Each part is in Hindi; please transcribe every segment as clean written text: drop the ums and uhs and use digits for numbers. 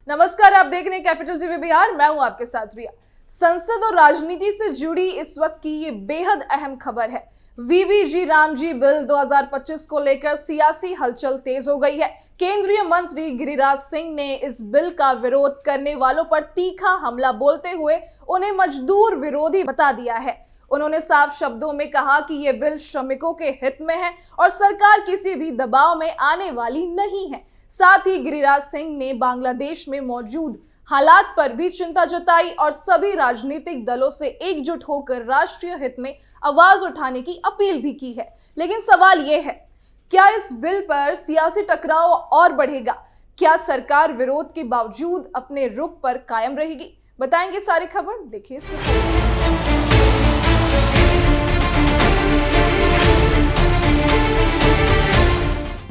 नमस्कार, आप देख रहे हैं कैपिटल टीवी बिहार। मैं हूं आपके साथ रिया। संसद और राजनीति से जुड़ी इस वक्त की ये बेहद अहम खबर है। वीबीजी रामजी बिल 2025 को लेकर सियासी हलचल तेज हो गई है। केंद्रीय मंत्री गिरिराज सिंह ने इस बिल का विरोध करने वालों पर तीखा हमला बोलते हुए उन्हें मजदूर विरोधी बता दिया है। उन्होंने साफ शब्दों में कहा कि यह बिल श्रमिकों के हित में है और सरकार किसी भी दबाव में आने वाली नहीं है। साथ ही गिरिराज सिंह ने बांग्लादेश में मौजूद हालात पर भी चिंता जताई और सभी राजनीतिक दलों से एकजुट होकर राष्ट्रीय हित में आवाज उठाने की अपील भी की है। लेकिन सवाल यह है, क्या इस बिल पर सियासी टकराव और बढ़ेगा? क्या सरकार विरोध के बावजूद अपने रुख पर कायम रहेगी? बताएंगे सारी खबर, देखिए इस वीडियो।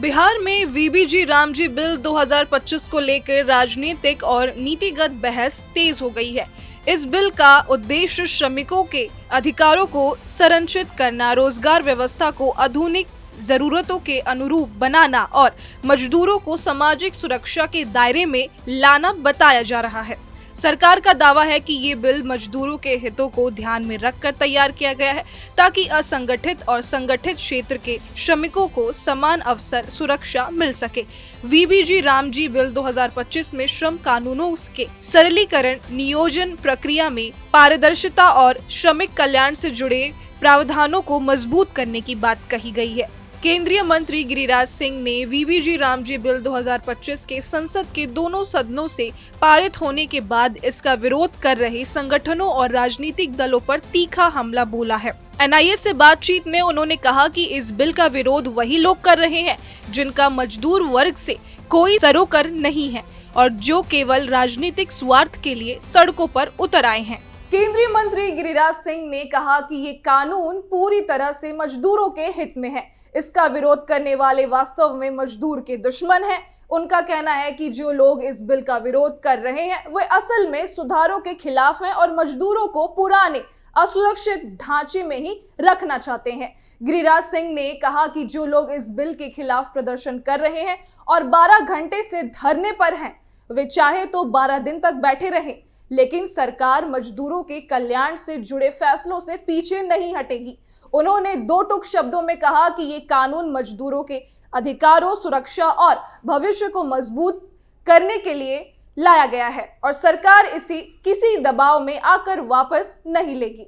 बिहार में वीबीजी रामजी बिल 2025 को लेकर राजनीतिक और नीतिगत बहस तेज हो गई है। इस बिल का उद्देश्य श्रमिकों के अधिकारों को संरक्षित करना, रोजगार व्यवस्था को आधुनिक जरूरतों के अनुरूप बनाना और मजदूरों को सामाजिक सुरक्षा के दायरे में लाना बताया जा रहा है। सरकार का दावा है कि ये बिल मजदूरों के हितों को ध्यान में रखकर तैयार किया गया है ताकि असंगठित और संगठित क्षेत्र के श्रमिकों को समान अवसर सुरक्षा मिल सके। वीबीजी रामजी बिल 2025 में श्रम कानूनों के सरलीकरण, नियोजन प्रक्रिया में पारदर्शिता और श्रमिक कल्याण से जुड़े प्रावधानों को मजबूत करने की बात कही गई है। केंद्रीय मंत्री गिरिराज सिंह ने वीबीजी रामजी बिल 2025 के संसद के दोनों सदनों से पारित होने के बाद इसका विरोध कर रहे संगठनों और राजनीतिक दलों पर तीखा हमला बोला है। एनआईए से बातचीत में उन्होंने कहा कि इस बिल का विरोध वही लोग कर रहे हैं जिनका मजदूर वर्ग से कोई सरोकार नहीं है और जो केवल राजनीतिक स्वार्थ के लिए सड़कों पर उतर आए हैं। केंद्रीय मंत्री गिरिराज सिंह ने कहा कि ये कानून पूरी तरह से मजदूरों के हित में है। इसका विरोध करने वाले वास्तव में मजदूर के दुश्मन हैं। उनका कहना है कि जो लोग इस बिल का विरोध कर रहे हैं वे असल में सुधारों के खिलाफ हैं और मजदूरों को पुराने असुरक्षित ढांचे में ही रखना चाहते हैं। गिरिराज सिंह ने कहा कि जो लोग इस बिल के खिलाफ प्रदर्शन कर रहे हैं और 12 घंटे से धरने पर हैं, वे चाहे तो 12 दिन तक बैठे रहें, लेकिन सरकार मजदूरों के कल्याण से जुड़े फैसलों से पीछे नहीं हटेगी। उन्होंने दो टूक शब्दों में कहा कि ये कानून मजदूरों के अधिकारों, सुरक्षा और भविष्य को मजबूत करने के लिए लाया गया है और सरकार इसे किसी दबाव में आकर वापस नहीं लेगी।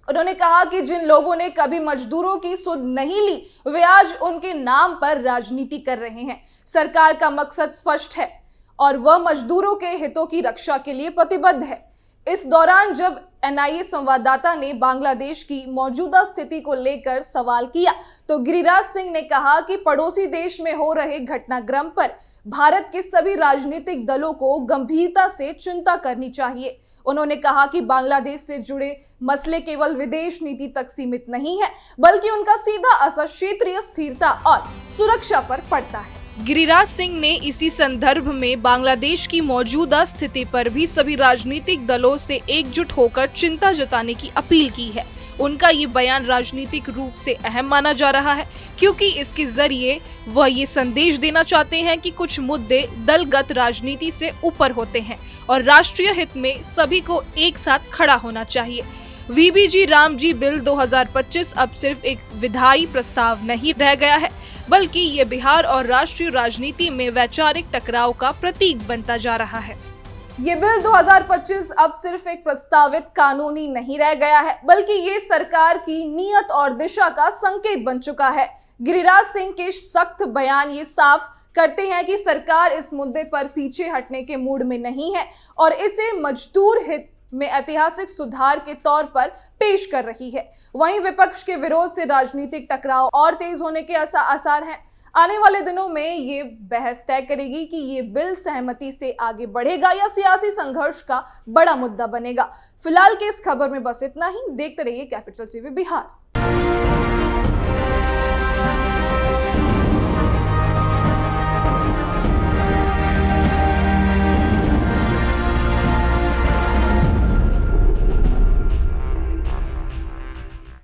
उन्होंने कहा कि जिन लोगों ने कभी मजदूरों की सुध नहीं ली, वे आज उनके नाम पर राजनीति कर रहे हैं। सरकार का मकसद स्पष्ट है और वह मजदूरों के हितों की रक्षा के लिए प्रतिबद्ध है। इस दौरान जब एनआईए संवाददाता ने बांग्लादेश की मौजूदा स्थिति को लेकर सवाल किया तो गिरिराज सिंह ने कहा कि पड़ोसी देश में हो रहे घटनाक्रम पर भारत के सभी राजनीतिक दलों को गंभीरता से चिंता करनी चाहिए। उन्होंने कहा कि बांग्लादेश से जुड़े मसले केवल विदेश नीति तक सीमित नहीं है, बल्कि उनका सीधा असर क्षेत्रीय स्थिरता और सुरक्षा पर पड़ता है। गिरिराज सिंह ने इसी संदर्भ में बांग्लादेश की मौजूदा स्थिति पर भी सभी राजनीतिक दलों से एकजुट होकर चिंता जताने की अपील की है। उनका ये बयान राजनीतिक रूप से अहम माना जा रहा है क्योंकि इसके जरिए वह ये संदेश देना चाहते हैं कि कुछ मुद्दे दलगत राजनीति से ऊपर होते हैं और राष्ट्रीय हित में सभी को एक साथ खड़ा होना चाहिए। वीबीजी रामजी बिल 2025 अब सिर्फ एक विधायी प्रस्ताव नहीं रह गया है, बल्कि ये बिहार और राष्ट्रीय राजनीति में वैचारिक टकराव का प्रतीक बनता जा रहा है। ये बिल 2025 अब सिर्फ एक प्रस्तावित कानूनी नहीं रह गया है, बल्कि ये सरकार की नीयत और दिशा का संकेत बन चुका है। गिरिराज सिंह के सख्त बयान ये साफ करते हैं कि सरकार इस मुद्दे पर पीछे हटने के मूड में नहीं है और इसे मजदूर हित में ऐतिहासिक सुधार के तौर पर पेश कर रही है। वहीं विपक्ष के विरोध से राजनीतिक टकराव और तेज होने के आसार हैं। आने वाले दिनों में ये बहस तय करेगी कि ये बिल सहमति से आगे बढ़ेगा या सियासी संघर्ष का बड़ा मुद्दा बनेगा। फिलहाल के इस खबर में बस इतना ही। देखते रहिए कैपिटल टीवी बिहार।